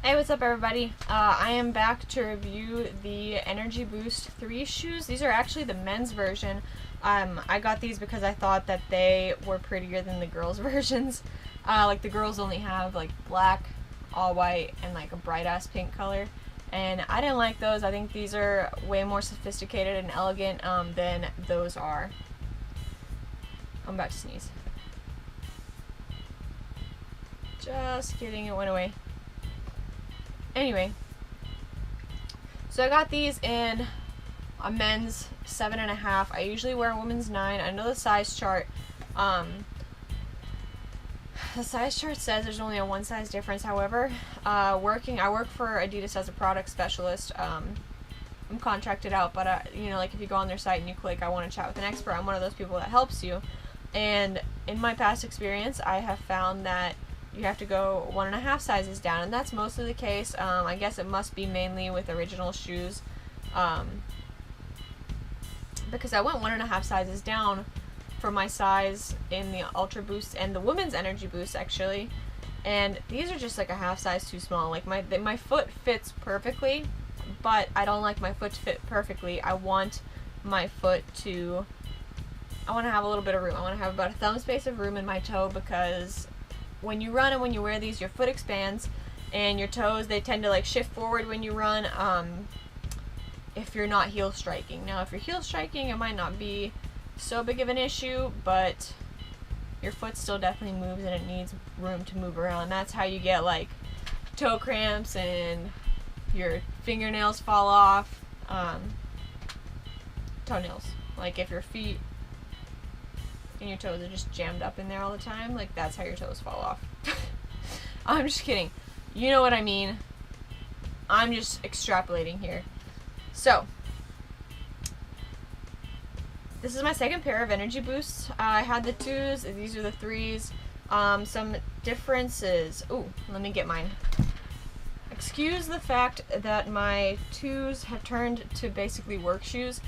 Hey, what's up everybody? I am back to review the Energy Boost 3 shoes. These are actually the men's version. I got these because I thought that they were prettier than the girls' versions. Like the girls only have like black, all white, and like a bright ass pink color. And I didn't like those. I think these are way more sophisticated and elegant than those are. I'm about to sneeze. Just kidding, it went away. Anyway, so I got these in a men's 7.5. I usually wear a women's 9. I know the size chart. The size chart says there's only a one size difference. However, I work for Adidas as a product specialist. I'm contracted out, but like if you go on their site and you click, I want to chat with an expert. I'm one of those people that helps you. And in my past experience, I have found that you have to go 1.5 sizes down, and that's mostly the case. I guess it must be mainly with original shoes, because I went 1.5 sizes down for my size in the Ultra Boost and the Women's Energy Boost actually, and these are just like a half size too small. Like my foot fits perfectly, but I don't like my foot to fit perfectly. I want my foot to, I want to have a little bit of room. I want to have about a thumb space of room in my toe, because when you run and when you wear these, your foot expands, and your toes, they tend to like shift forward when you run, if you're not heel striking. Now if you're heel striking, it might not be so big of an issue, but your foot still definitely moves and it needs room to move around. That's how you get like toe cramps and your fingernails fall off, toenails. Like if your feet and your toes are just jammed up in there all the time, like that's how your toes fall off. I'm just kidding. You know what I mean. I'm just extrapolating here. So, this is my second pair of Energy Boosts. I had the 2s, these are the 3s. Some differences. Ooh, let me get mine. Excuse the fact that my 2s have turned to basically work shoes.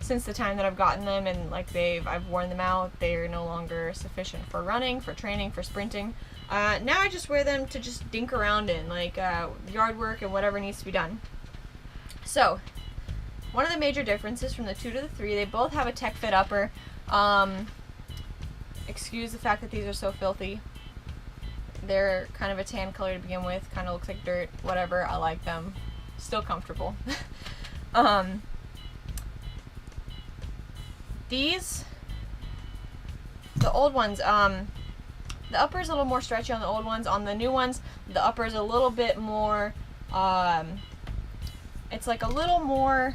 Since the time that I've gotten them, and like I've worn them out, they are no longer sufficient for running, for training, for sprinting. Now I just wear them to just dink around in, like yard work and whatever needs to be done. So, one of the major differences from the 2 to the 3, they both have a Tech Fit upper. Excuse the fact that these are so filthy. They're kind of a tan color to begin with, kind of looks like dirt, whatever, I like them. Still comfortable. These, the old ones, the upper is a little more stretchy on the old ones. On the new ones, the upper is a little bit more, it's like a little more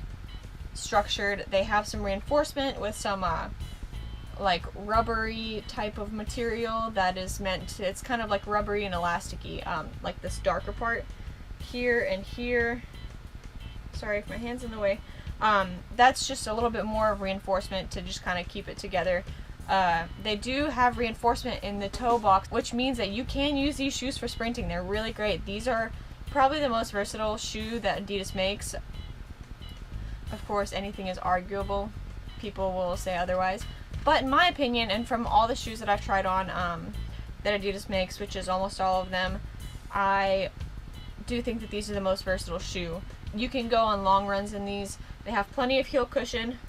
structured. They have some reinforcement with some, like rubbery type of material that is meant to, it's kind of like rubbery and elasticy, like this darker part here and here. Sorry if my hand's in the way. That's just a little bit more of reinforcement to just kind of keep it together. They do have reinforcement in the toe box, which means that you can use these shoes for sprinting. They're really great. These are probably the most versatile shoe that Adidas makes. Of course, anything is arguable. People will say otherwise. But in my opinion, and from all the shoes that I've tried on that Adidas makes, which is almost all of them, I do think that these are the most versatile shoe. You can go on long runs in these. They have plenty of heel cushion,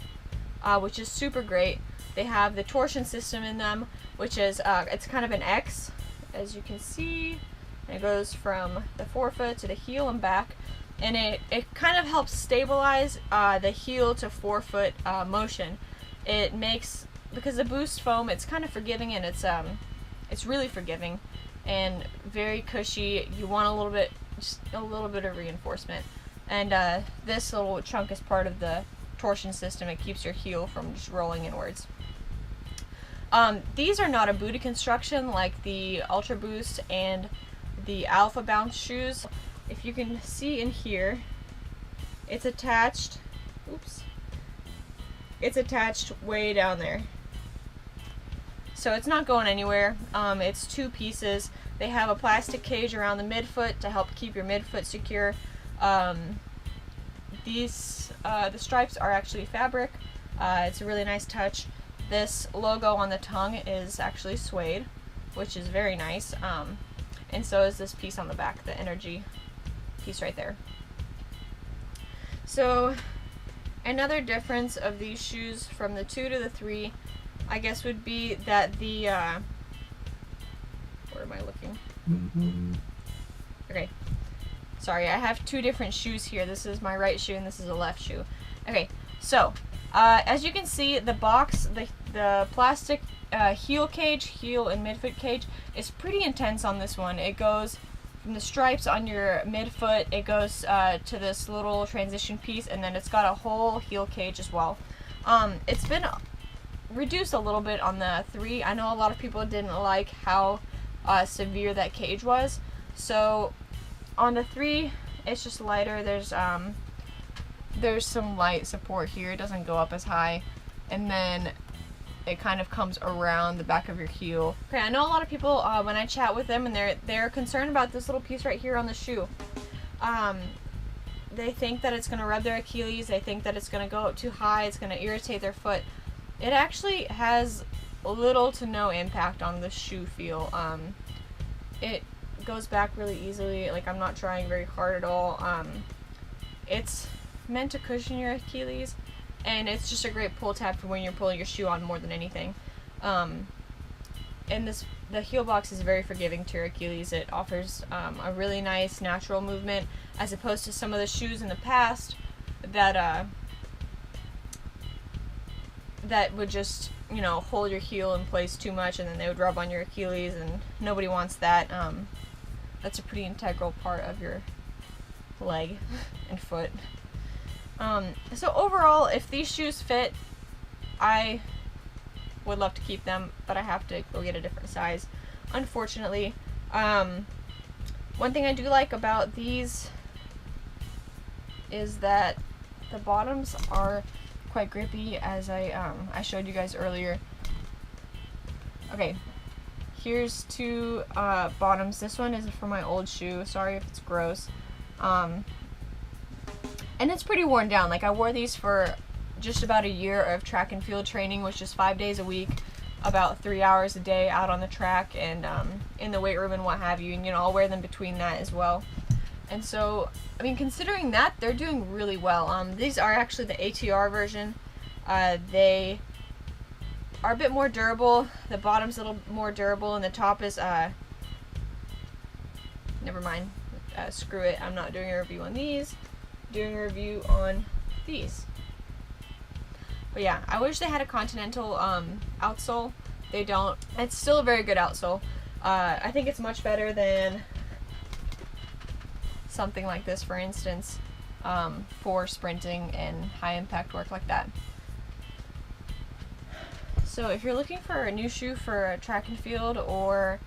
which is super great. They have the torsion system in them, which is, it's kind of an X, as you can see. And it goes from the forefoot to the heel and back. And it kind of helps stabilize the heel to forefoot motion. It makes, because the Boost foam, it's kind of forgiving, and it's really forgiving and very cushy. You want a little bit, just a little bit of reinforcement. And this little chunk is part of the torsion system. It keeps your heel from just rolling inwards. These are not a booty construction like the Ultra Boost and the Alpha Bounce shoes. If you can see in here, it's attached, oops, it's attached way down there. So it's not going anywhere. It's 2 pieces. They have a plastic cage around the midfoot to help keep your midfoot secure. The stripes are actually fabric. It's a really nice touch. This logo on the tongue is actually suede, which is very nice. and so is this piece on the back, the energy piece right there. So another difference of these shoes from the 2 to the 3, I guess, would be that the where am I looking? Okay, sorry, I have 2 different shoes here. This is my right shoe and this is a left shoe. Okay, so as you can see, the box, the plastic heel cage, heel and midfoot cage, is pretty intense on this one. It goes from the stripes on your midfoot, it goes to this little transition piece, and then it's got a whole heel cage as well. It's been reduced a little bit on the 3. I know a lot of people didn't like how severe that cage was. So on the 3, it's just lighter. There's some light support here. It doesn't go up as high, and then it kind of comes around the back of your heel. Okay, I know a lot of people, when I chat with them, and they're concerned about this little piece right here on the shoe. They think that it's going to rub their Achilles. They think that it's going to go up too high. It's going to irritate their foot. It actually has little to no impact on the shoe feel. It goes back really easily. Like, I'm not trying very hard at all. It's meant to cushion your Achilles, and it's just a great pull tab for when you're pulling your shoe on more than anything. And the heel box is very forgiving to your Achilles. It offers a really nice natural movement, as opposed to some of the shoes in the past that that would just, you know, hold your heel in place too much, and then they would rub on your Achilles, and nobody wants that. That's a pretty integral part of your leg and foot. So overall, if these shoes fit, I would love to keep them, but I have to go get a different size, unfortunately. One thing I do like about these is that the bottoms are quite grippy, as I showed you guys earlier. Okay, here's 2 bottoms. This one is for my old shoe. Sorry if it's gross. And it's pretty worn down. Like, I wore these for just about a year of track and field training, which is 5 days a week, about 3 hours a day out on the track and in the weight room and what have you. And, you know, I'll wear them between that as well. And so, I mean, considering that, they're doing really well. These are actually the ATR version. They are a bit more durable. The bottom's a little more durable, and the top is, never mind. Screw it. I'm not doing a review on these. Doing a review on these. But yeah, I wish they had a Continental outsole. They don't. It's still a very good outsole. I think it's much better than something like this, for instance, for sprinting and high impact work like that. So if you're looking for a new shoe for track and field, or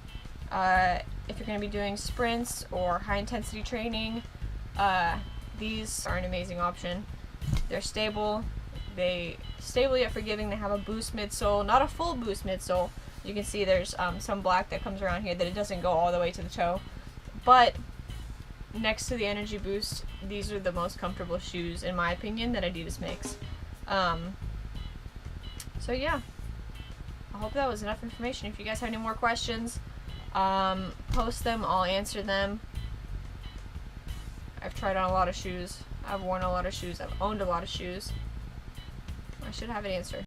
if you're going to be doing sprints or high intensity training, these are an amazing option. They're stable, yet forgiving. They have a boost midsole, not a full boost midsole. You can see there's some black that comes around here that it doesn't go all the way to the toe. But next to the Energy Boost, these are the most comfortable shoes, in my opinion, that Adidas makes. So yeah, I hope that was enough information. If you guys have any more questions, post them, I'll answer them. I've tried on a lot of shoes. I've worn a lot of shoes. I've owned a lot of shoes. I should have an answer.